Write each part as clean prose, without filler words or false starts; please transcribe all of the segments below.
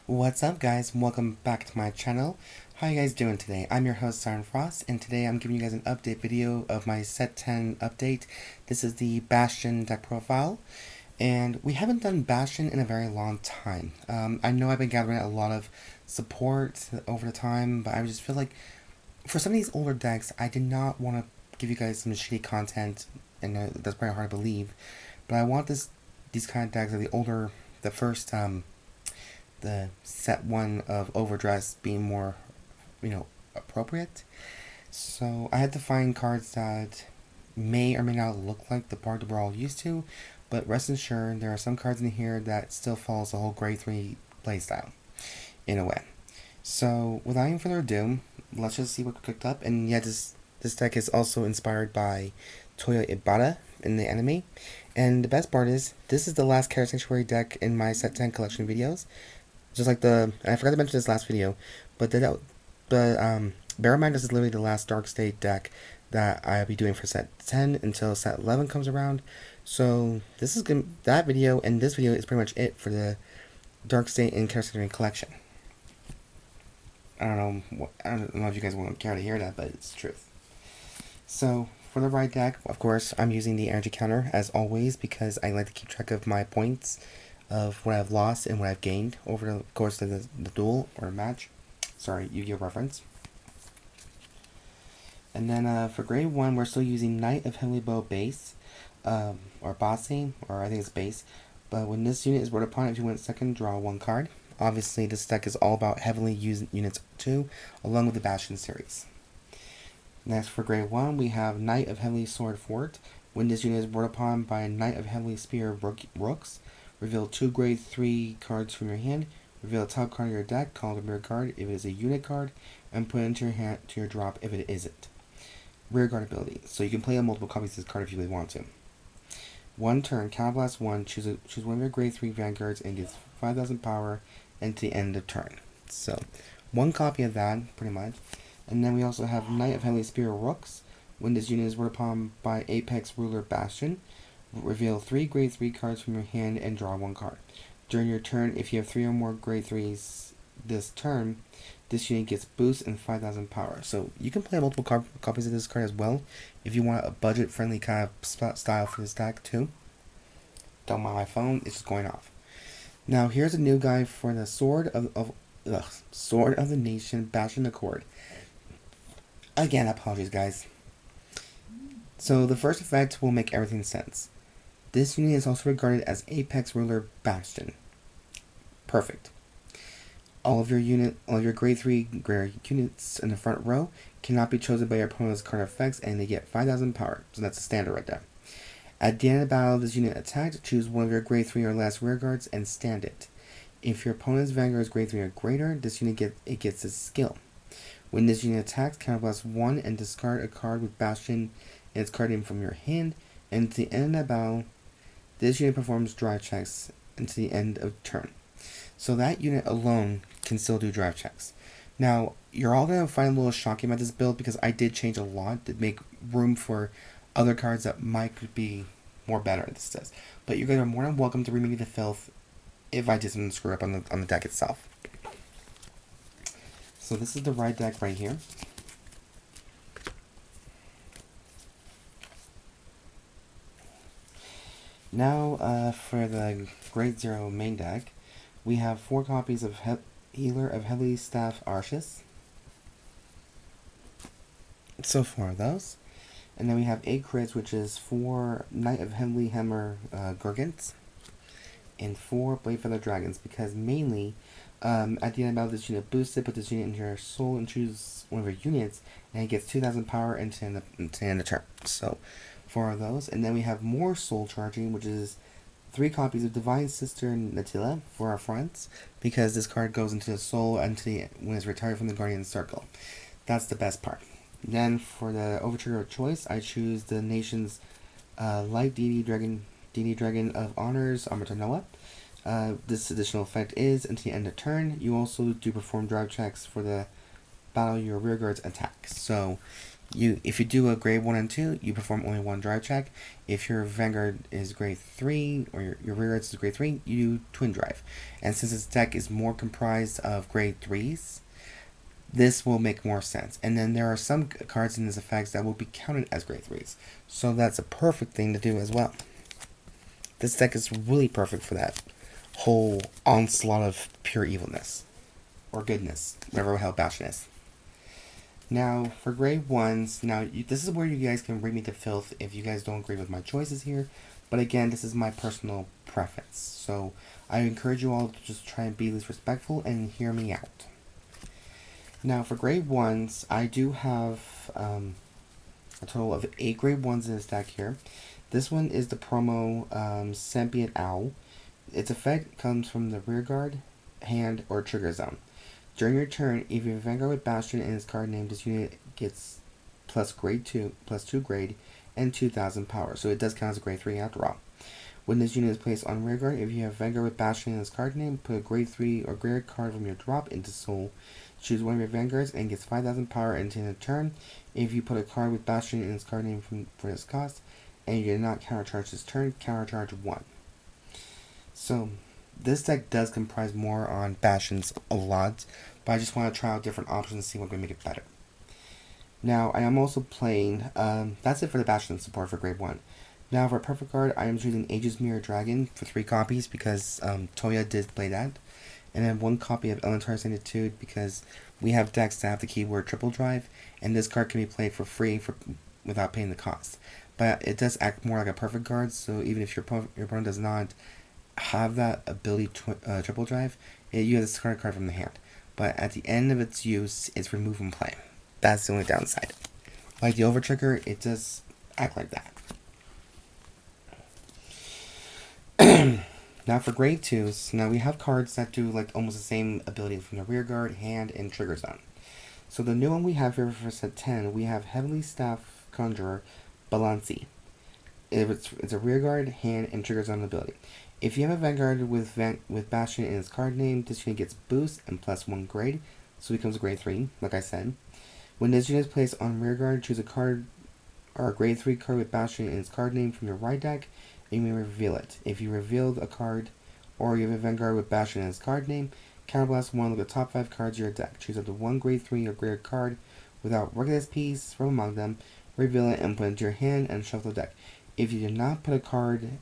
What's up, guys? Welcome back to my channel. How you guys doing today? I'm your host, Siren, and today I'm giving you guys an update video of my set 10 update. This is the Bastion deck profile, and we haven't done Bastion in a very long time. I know I've been gathering a lot of support over the time, but I just feel like for some of these older decks, I did not want to give you guys some shitty content, and that's probably hard to believe, but I want these kind of decks, the first, the set 1 of Overdress being more, appropriate. So I had to find cards that may or may not look like the part that we're all used to, but rest assured there are some cards in here that still follows the whole grade 3 playstyle, in a way. So without any further ado, let's just see what we cooked up. And yeah, this deck is also inspired by Tohya Ebata in the anime. And the best part is, this is the last Keter Sanctuary deck in my set 10 collection videos. Just like I forgot to mention this last video, but bear in mind this is literally the last Dark State deck that I'll be doing for set 10 until set 11 comes around. So this is that video and this video is pretty much it for the Dark State and Keter Sanctuary collection. I don't know if you guys won't care to hear that, but it's the truth. So for the right deck, of course, I'm using the energy counter as always because I like to keep track of my points of what I've lost and what I've gained over the course of the duel or match. Sorry, Yu-Gi-Oh reference. And then for grade 1, we're still using Knight of Heavenly Bow base, or Balancy, or I think it's base. But when this unit is brought upon, if you went second, draw 1 card. Obviously, this deck is all about heavily used units too, along with the Bastion series. Next, for grade 1, we have Knight of Heavenly Sword Fort. When this unit is brought upon by Knight of Heavenly Spear Rooks, reveal 2 grade 3 cards from your hand. Reveal a top card of your deck, call it a mirror card if it is a unit card, and put it into your hand to your drop if it isn't. Rear guard ability, so you can play on multiple copies of this card if you really want to. 1 turn, Counterblast 1, choose one of your grade 3 Vanguards and gets 5,000 power into the end of turn. So, 1 copy of that, pretty much. And then we also have Knight of Heavenly Spear Rooks. When this unit is brought upon by Apex Ruler Bastion, reveal 3 grade 3 cards from your hand and draw 1 card. During your turn, if you have 3 or more grade 3s this turn, this unit gets boost and 5,000 power. So you can play multiple copies of this card as well if you want a budget-friendly kind of style for this deck too. Don't mind my phone, it's just going off. Now here's a new guy for the Sword of the Nation Bastion Accord. Again, apologies guys. So the first effect will make everything sense. This unit is also regarded as Apex Ruler Bastion. Perfect. All of your grade 3 units in the front row cannot be chosen by your opponent's card effects, and they get 5,000 power. So that's a standard right there. At the end of the battle, this unit attacked, choose one of your grade 3 or less rear guards and stand it. If your opponent's Vanguard is grade 3 or greater, this unit gets its skill. When this unit attacks, counterblast 1 and discard a card with Bastion and its card name from your hand, and at the end of the battle, this unit performs drive checks until the end of turn. So that unit alone can still do drive checks. Now, you're all going to find a little shocking about this build because I did change a lot to make room for other cards that might be more better, this does. But you guys are more than welcome to remake the filth if I did something screw up on the deck itself. So this is the right deck right here. Now, for the grade 0 main deck, we have 4 copies of Healer of Heavy Staff Arshes. So 4 of those. And then we have 8 crits, which is 4 Knight of Heavy Hammer Gurgants. And 4 Blade Feather Dragons, because mainly, at the end of battle, this unit boosted, put this unit into your soul and choose one of your units, and it gets 2,000 power into the end of turn. So 4 of those. And then we have more soul charging, which is 3 copies of Divine Sister Natilla for our friends, because this card goes into the soul when it's retired from the Guardian Circle. That's the best part. Then for the overtrigger of choice, I choose the nation's Light Deity Dragon of Honors, Amartinoa. This additional effect is until the end of turn. You also do perform drive checks for the battle your rear guards attack. So If you do a grade 1 and 2, you perform only one drive check. If your Vanguard is grade 3, or your rear guards is grade 3, you do twin drive. And since this deck is more comprised of grade 3s, this will make more sense. And then there are some cards in this effect that will be counted as grade 3s. So that's a perfect thing to do as well. This deck is really perfect for that whole onslaught of pure evilness. Or goodness, whatever the hell Bastion is. Now, for grade 1s, this is where you guys can read me to filth if you guys don't agree with my choices here. But again, this is my personal preference. So, I encourage you all to just try and be at least respectful and hear me out. Now, for grade 1s, I do have a total of 8 grade 1s in this deck here. This one is the promo Sapient Owl. Its effect comes from the rear guard, hand, or trigger zone. During your turn, if you have Vanguard with Bastion in its card name, this unit gets plus 2 grade, and 2000 power. So it does count as a grade 3 after all. When this unit is placed on rear guard, if you have Vanguard with Bastion in its card name, put a grade 3 or greater card from your drop into Soul. Choose one of your Vanguards and gets 5000 power until the turn. If you put a card with Bastion in its card name for this cost, and you did not countercharge this turn, countercharge 1. So, this deck does comprise more on Bastions a lot, but I just want to try out different options and see what can make it better. Now, I am also playing, that's it for the Bastion support for grade 1. Now, for a perfect card, I am choosing Aegismare Dragon for 3 copies because Tohya did play that. And then 1 copy of Elementaria Sanctitude because we have decks that have the keyword triple drive, and this card can be played for free without paying the cost. But it does act more like a perfect card, so even if your opponent does not have that ability triple drive, you have discard a card from the hand. But at the end of its use, it's removed from play. That's the only downside. Like the Overtrigger, it does act like that. Now for grade 2s, now we have cards that do like almost the same ability from the rear guard, hand, and trigger zone. So the new one we have here for set 10, we have Heavenly Staff Conjurer, Balancy. It's a rear guard, hand, and trigger zone ability. If you have a Vanguard with Bastion in its card name, this unit gets boost and plus 1 grade, so it becomes a grade 3, like I said. When this unit is placed on rear guard, choose a card or a grade 3 card with Bastion in its card name from your right deck, and you may reveal it. If you revealed a card, or you have a Vanguard with Bastion in its card name, counterblast 1 of the top 5 cards of your deck. Choose up to 1 grade 3 or greater card without Regulus piece from among them, reveal it and put it into your hand and shuffle the deck. If you did not put a card,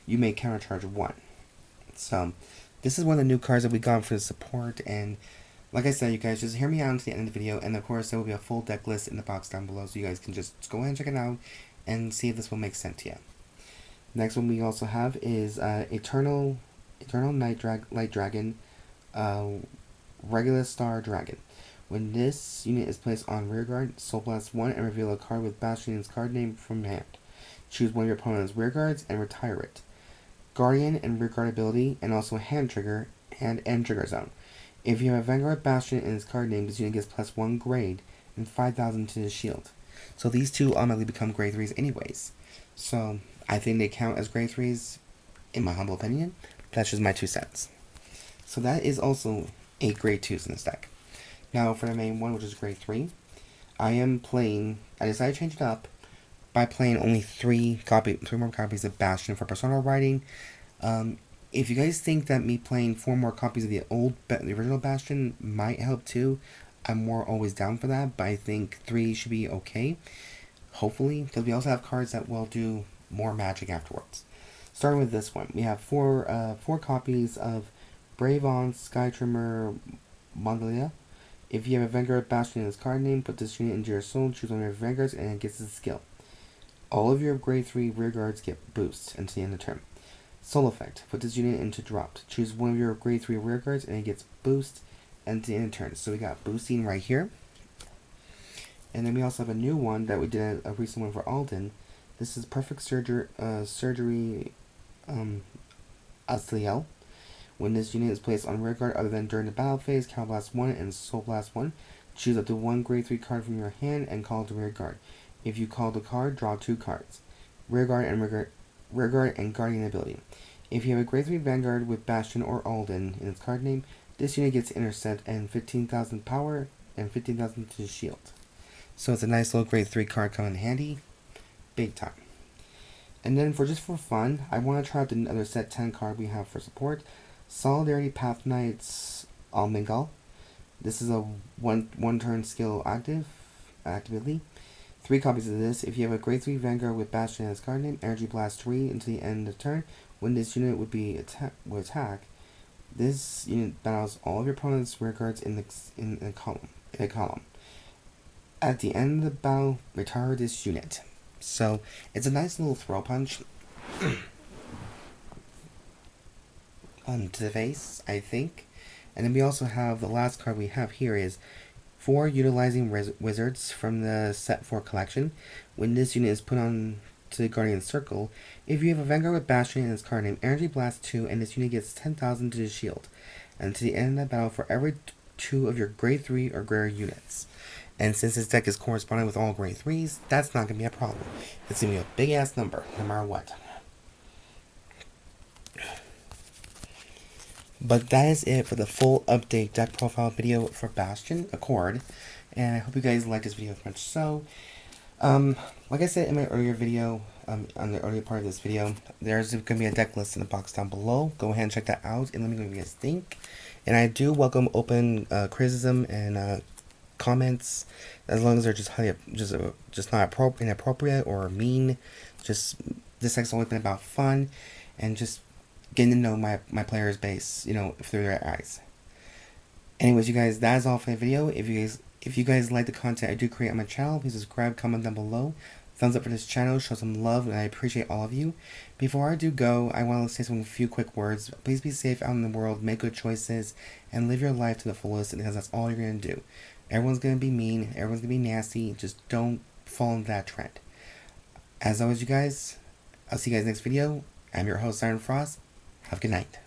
you may countercharge 1. So, this is one of the new cards that we got for the support, and like I said, you guys just hear me out until the end of the video, and of course there will be a full deck list in the box down below, so you guys can just go ahead and check it out and see if this will make sense to you. Next one we also have is Eternal Light Dragon, Regulastar Dragon. When this unit is placed on rear guard, Soul Blast 1 and reveal a card with Bastion in its card name from hand. Choose one of your opponent's rear guards and retire it. Guardian and rear guard ability, and also hand trigger and end trigger zone. If you have a Vanguard Bastion in its card name, this unit gets plus 1 grade and 5000 to the shield. So these two automatically become grade 3s anyways. So I think they count as grade 3s in my humble opinion. That's just my 2 cents. So that is also 8 grade 2s in this deck. Now for the main one, which is grade 3, I decided to change it up by playing only 3 more copies of Bastion for personal writing. If you guys think that me playing 4 more copies of the original Bastion might help too, I'm always down for that, but I think 3 should be okay. Hopefully, because we also have cards that will do more magic afterwards. Starting with this one, we have 4 copies of Bravon Sky Trimmer Natilla. If you have a Vanguard Bastion in its card name, put this unit into your soul, choose one of your Vanguards, and it gets its skill. All of your grade 3 rear guards get boosts until the end of the turn. Soul effect, put this unit into dropped. Choose one of your grade 3 rear guards, and it gets boost until the end of the turn. So we got boosting right here. And then we also have a new one that we did a recent one for Alden. This is Perfect Surgery Asliel. When this unit is placed on rear guard other than during the battle phase, Counterblast 1 and Soul Blast 1. Choose up to 1 grade 3 card from your hand and call it to rear guard. If you call the card, draw 2 cards. Rear guard and Guardian ability. If you have a grade 3 Vanguard with Bastion or Alden in its card name, this unit gets intercept and 15,000 power and 15,000 to shield. So it's a nice little grade 3 card coming in handy. Big time. And then for fun, I want to try out the other set 10 card we have for support. Solidarity Path Knight's Almingal. This is a one turn skill actively. 3 copies of this. If you have a grade 3 Vanguard with Bastion as card name, Energy Blast 3 until the end of turn. When this unit would attack, this unit battles all of your opponent's rear guards in a column. At the end of the battle, retire this unit. So it's a nice little throw punch to the face, I think. And then we also have the last card we have here is 4 utilizing wizards from the set 4 collection. When this unit is put on to the Guardian Circle, if you have a Vanguard with Bastion in its card name, Energy Blast 2, and this unit gets 10,000 to the shield. And to the end of the battle for every 2 of your grade 3 or greater units. And since this deck is corresponding with all grade 3s, that's not going to be a problem. It's going to be a big ass number, no matter what. But that is it for the full update deck profile video for Bastion Accord. And I hope you guys liked this video as much so. Like I said in my earlier video, on the earlier part of this video, there's going to be a deck list in the box down below. Go ahead and check that out and let me know what you guys think. And I do welcome open criticism and comments, as long as they're just not inappropriate or mean. Just this deck's always been about fun and just getting to know my players' base, through their eyes. Anyways, you guys, that is all for the video. If you guys like the content I do create on my channel, please subscribe, comment down below. Thumbs up for this channel, show some love, and I appreciate all of you. Before I do go, I want to say some few quick words. Please be safe out in the world, make good choices, and live your life to the fullest, because that's all you're going to do. Everyone's going to be mean, everyone's going to be nasty, just don't fall into that trend. As always, you guys, I'll see you guys next video. I'm your host, Siren Frost. Have a good night.